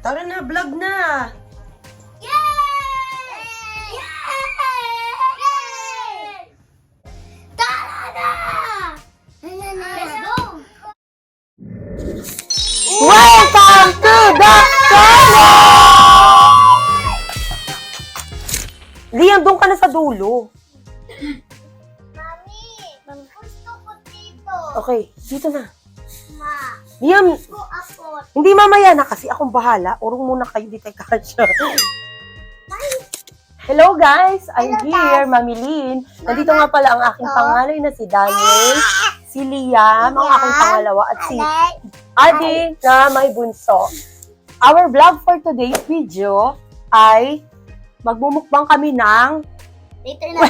Tara na, vlog na. Yay! Yay! Tara na! Let's go! Welcome to the channel! Liam, doon ka na sa dulo. Mami, gusto ko dito. Okay, dito na. Ma, Liam, gusto ako. hindi mamaya na kasi akong bahala. Urong muna kayo dito kay Kasha. Hello guys, I'm Hello, here, guys. Mami Lynn. Nandito nga pala ang aking panganay na si Daniel, si Liam, ang aking pangalawa, at si Adi na may bunso. Our vlog for today's video ay magmumukbang kami ng... Later na.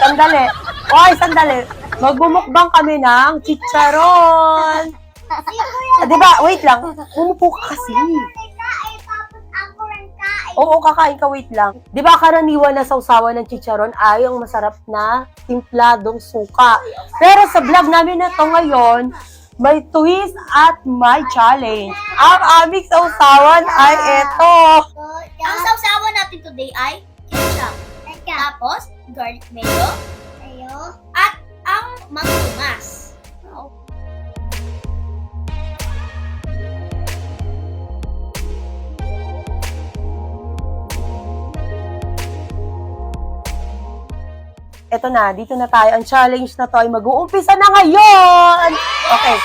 Sandali. Oy, sandali. Magmumukbang kami ng chicharon. Diba? Wait lang. Umupo ka kasi. Oo, kakain ka. Wait lang. Diba karaniwan na sausawan ng chicharon ay ang masarap na timpladong suka. Pero sa vlog namin na to ngayon, may twist at may challenge. Ang aming sausawan ay eto. Ang sausawan natin today ay ketchup. Tapos, garlic mayo. At ang mangkumas. Eto na, dito na tayo. Ang challenge na to ay mag-uumpisa na ngayon! Okay,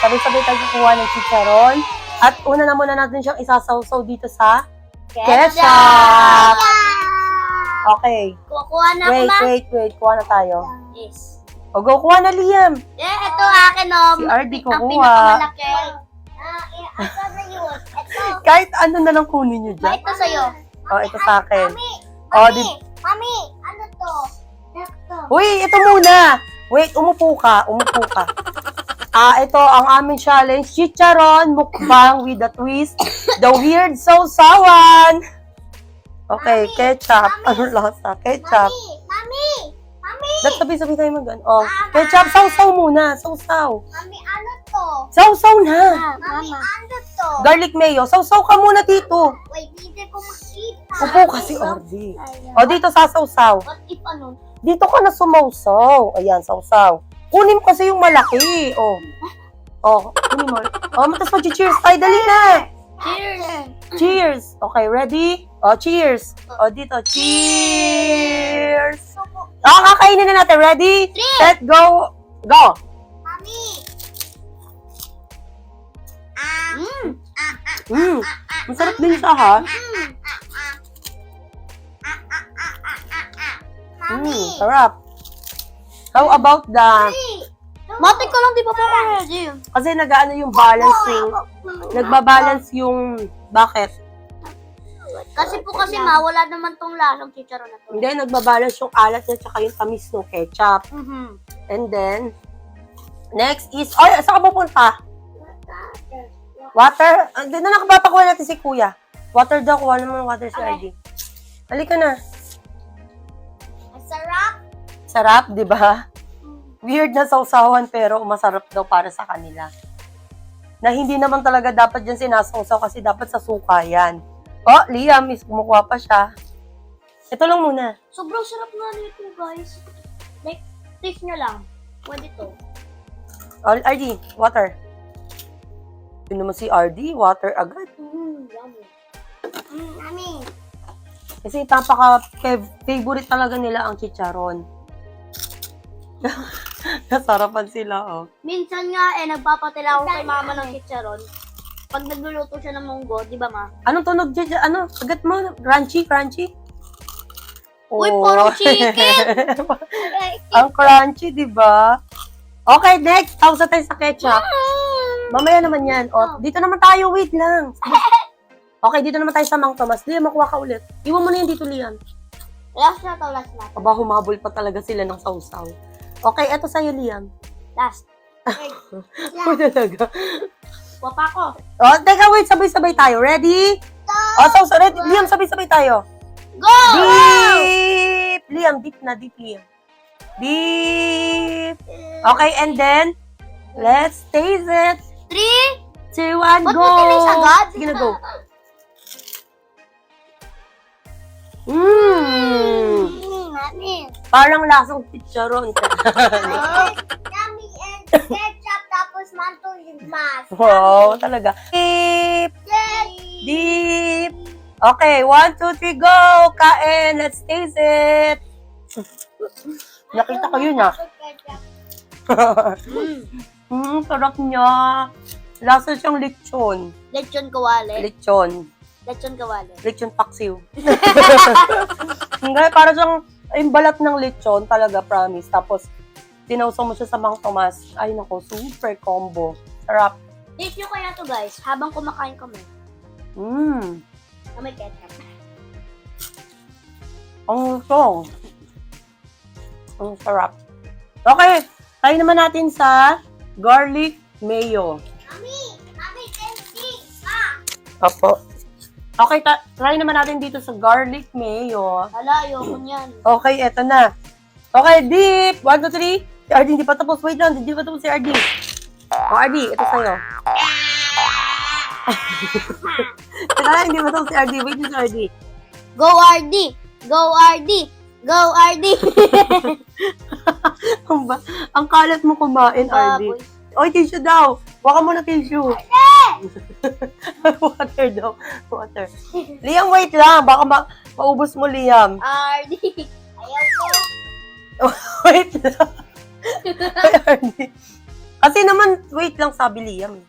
sabay-sabay tayo kukuha ng chicharon. At una na muna natin siyang isasawsaw dito sa ketchup. Okay. Kukuha na Wait, ako, ma. wait. Kuha na tayo. Yes. O, go, kuha na, Liam. Ito akin, Si RD Ang kukuha. pinakamalaki. Ito na yun. Ito. Kahit ano na lang kunin nyo dyan. Ito sa'yo. O, ito sa akin. Mami, O, Mami, ano to? Ito. Uy, ito muna. Wait, umupo ka. Ito ang aming challenge. Chicharon mukbang with a twist. The weird sausawan. Okay, Mami, ketchup. Mami. Ano lasa? Ketchup. Mami! Dapat sabi-sabi tayo mag-ano. Oh, ketchup, sausaw muna. Sausaw. Mami, ano to? Sausaw na. Mami, ano to? Garlic mayo. Sausaw ka muna dito. Wait, hindi ko makita. Upo kasi, Ordi. O, dito sasawsaw. What if ano? Dito ka na sumausaw. Ayan, sausaw. Kunin mo kasi yung malaki. Kunin mo. Tapos mag-cheers tayo. Dali na. Cheers! Cheers. Okay, ready? Cheers. Dito. Cheers. Kakainin na natin. Ready? Three. Set, go. Go. Mami! Masarap din siya, ha? Sarap. How about the... Mati ko lang, di ba po ready? Kasi nag-ano yung balance yung... Nagbabalance yung... Bakit? Kasi wala naman tong lasang chicharon na to. Hindi, nagbabalance yung alat niya tsaka yung tamis ng ketchup. And then, next is... Ay, saan ka pupunta? Water? Hindi na nakapapakuha natin si Kuya. Water daw, kuha naman ng water si Okay. RD. Halika na. Ang sarap. Sarap, di ba? Weird na sausawan pero masarap daw para sa kanila. Na hindi naman talaga dapat dyan sinasawsaw kasi dapat sa suka yan. Liam, kumukuha pa siya. Ito lang muna. Sobrang sarap nga nito, guys. Like, taste nyo lang. Pwede to. RD, water. Yun naman si RD, water agad. Yummy. Mami. Kasi favorite talaga nila ang chicharon. Nasarapan sila, Minsan nga, nagpapatila ako kay mama ng chicharon. Pag nagluluto siya ng munggo, di ba, ma? Anong tunog dyan? Ano? Agat mo? Crunchy? Uy, puro chicken! Ang crunchy, di ba? Okay, next. Tawsa tayo sa ketchup. Mamaya naman yan. Dito naman tayo. Wait lang. Okay, dito naman tayo sa Mang Tomas. Liam, makuha ka ulit. Iwan mo na yan dito, Liam. Last na to, last na. Aba, humabol pa talaga sila ng sausaw. Okay, eto sa'yo, Liam. Last. O, talaga. Wapa ko. Teka, wait. Sabay-sabay tayo. Ready? Sausaw. Ready? Liam, sabay-sabay tayo. Go! Deep! Liam, deep na, deep, Liam. Deep! Okay, and then, let's taste it. 3, 2, 1, Ba't go! mo tinis agad? Sige na, go. Mmm! Mami. Parang lasang chicharon. Yummy and ketchup tapos manto yung mas. Wow, talaga. Deep! Deep! Okay, 1, 2, 3, go! Kain! Let's taste it! Nakita ko yun, ah. Sarap niya. Lasa siyang lechon. Lechon kawali. Lechon. Lechon kawali. Lechon paksiw. Hindi, para siyang yung balat ng lechon talaga, promise. Tapos, tinawsaw mo siya sa Mang Tomas. Ay, nako, super combo. Sarap. Date nyo kaya to guys, habang kumakain kami. Mmm. Na may ketchup. Ang song. Ang sarap. Okay, try naman natin sa garlic mayo. Mami, tempting pa. Opo. Okay, try naman natin dito sa garlic mayo. Hala, ayoko niyan. Okay, eto na. Okay, deep. 1, 2, 3. Si RD, hindi pa tapos. Wait lang, hindi pa tapos si RD. O, RD, ito sa'yo. Teka lang, hindi pa tapos si RD. Wait lang si RD. Go RD! Go RD! Go RD! Ang kalat mo kumain, RD. Baboy. Oy, tissue daw. Baka mo na tissue. Water daw. Water. Liam, wait lang. Baka maubos mo, Liam. RD! Ayaw ko. Wait lang. Ay, RD. Kasi naman, wait lang, sabi Liam.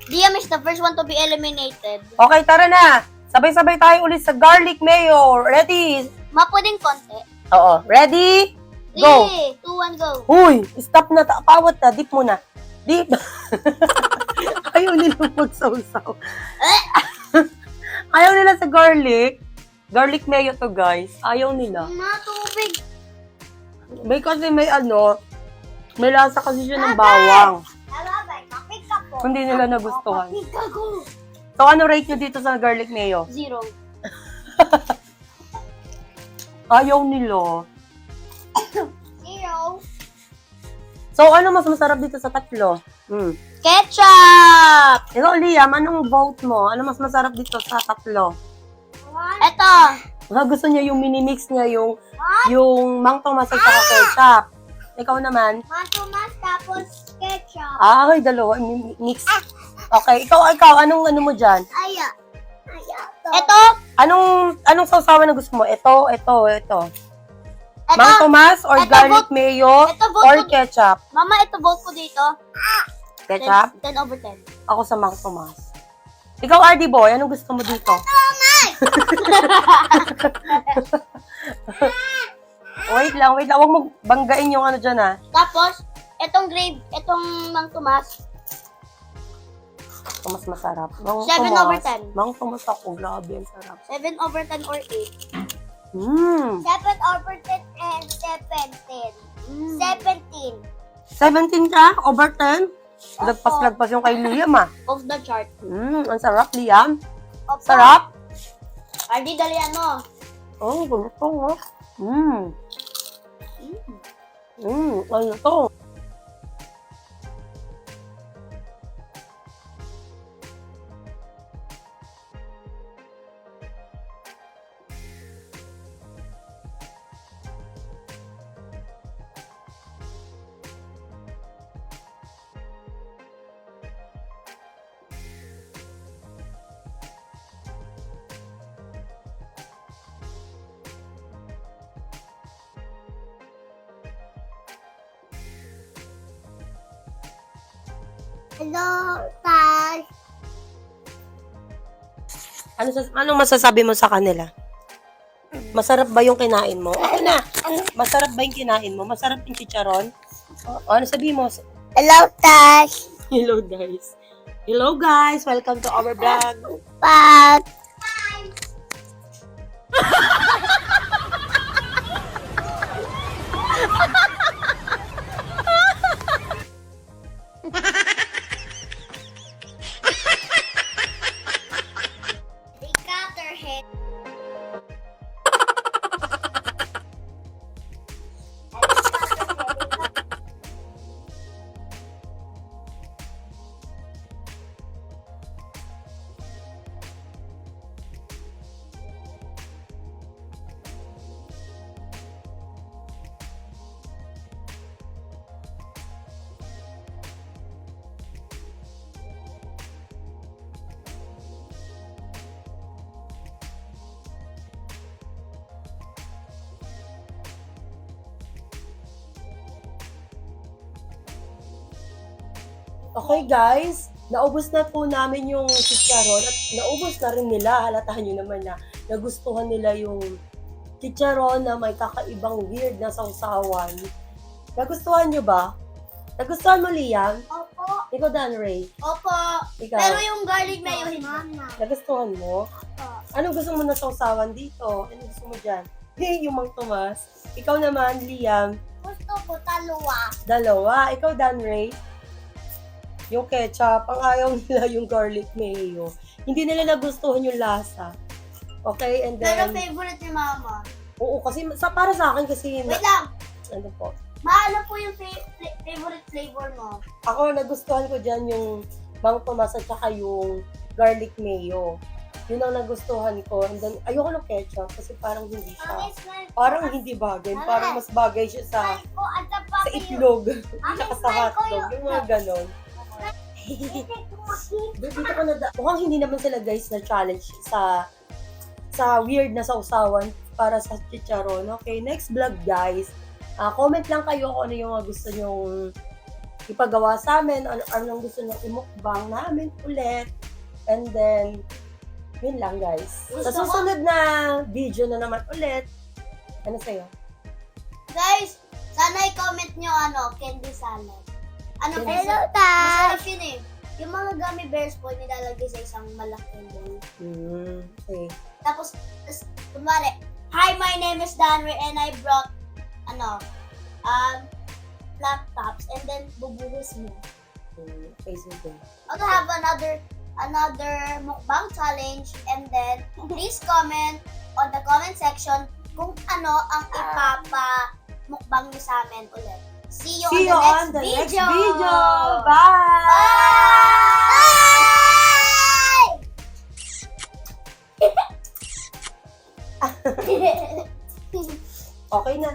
Liam is the first one to be eliminated. Okay, tara na. Sabay-sabay tayo ulit sa garlic mayo. Ready? Mapuding konti. Oo. Ready? Go. 3, 2, 1, go. Huy, stop na. Pawat na. Dip muna. Dip. Ayaw nila magsawsaw. Ayaw nila sa garlic. Garlic mayo to, guys. Ayaw nila. Matubig. May kasi may may lasa kasi siya ng bawang. Alabay, kapit ka po. Hindi nila nagustuhan. Kapit ka ko. So, ano rate nyo dito sa garlic mayo? 0. Ayaw nila. 0. So, ano mas masarap dito sa tatlo? Ketchup! Ikaw, Liam, anong vote mo? Ano mas masarap dito sa tatlo? Eto. Gusto niya yung mini-mix niya, yung Mang Tomas at saka ketchup. Ikaw naman? Matumas tapos ketchup. Ay, dalawa. Mix. Okay, ikaw, anong ano mo dyan? Aya. Eto. Anong sausawan na gusto mo? Ito. Eto. Mang Tomas or Ito, garlic mayo Ito, vote or ko- ketchup? Mama, ito vote ko dito. Ketchup? 10 over 10. Ako sa Mang Tomas. Ikaw, RD boy, anong gusto mo dito? Wait lang. Huwag mo banggain yung ano dyan, ha? Tapos, etong Mang Tomas, Ito mas masarap. Mang 7 Tomas. over 10. Mang Tomas ako. Grabe, ang sarap. 7 over 10 or 8. 7 over 10 and 17. 17. 17 ka? Over 10? Lagpas-lagpas yung kay Liam, ah. Off the chart. Ang sarap, Liam. Opo. Sarap. RD, dalian mo. Oh, gusto mo. Ano to? Hello, Tay. Anong masasabi mo sa kanila? Masarap ba yung kinain mo? Okay na. Masarap ba yung kinain mo? Masarap yung chicharon? Ano sabi mo? Hello, Tay. Hello, guys. Hello, guys. Welcome to our vlog. Pat. They cut their head. Okay guys, naubos na po namin yung chicharon at naubos na rin nila. Halatahan nyo naman na nagustuhan nila yung chicharon na may kakaibang weird na sausawan. Nagustuhan nyo ba? Nagustuhan mo, Liam? Opo. Ikaw, Dan Ray? Opo. Ikaw? Pero yung garlic mayo, hindi. Nagustuhan mo? Opo. Anong gusto mo na sausawan dito? Anong gusto mo dyan? Yung Mang Tomas. Ikaw naman, Liam? Gusto ko taluwa. Dalawa. Ikaw, Dan Ray? Yung ketchup. Ang ayaw nila yung garlic mayo. Hindi nila nagustuhan yung lasa. Okay, and Pero then... favorite ni mama. Oo, kasi para sa akin kasi... Wait lang. Ano po? Ano po yung favorite flavor mo? Ako, nagustuhan ko dyan yung Mang Tomas at saka yung garlic mayo. Yun ang nagustuhan ko. And then, ayoko ng ketchup kasi parang hindi siya. Parang hindi bagay. Parang mas bagay siya sa itlog. Tsaka sa hotdog. Yung mga ganon. Dito ko na, mukhang hindi naman sila guys na challenge sa weird na sausawan para sa chicharon. Okay, next vlog guys. Comment lang kayo kung ano yung mga gusto nyong ipagawa sa amin, anong gusto nyong imukbang namin ulit. And then, yun lang guys. Sa susunod na video na naman ulit, ano sa'yo? Guys, sana i-comment nyo candy salad. Candy Hello, Masarap yun eh. Yung mga gummy bears po, nilalagay sa isang malaking bowl. Okay. Tapos, kunwari, hi, my name is Danry and I brought, laptops and then bubuhos mo. Facebook. I'll have another mukbang challenge and then please comment on the comment section kung ano ang ipapa-mukbang nyo sa amin ulit. See you on the next video! Okay na.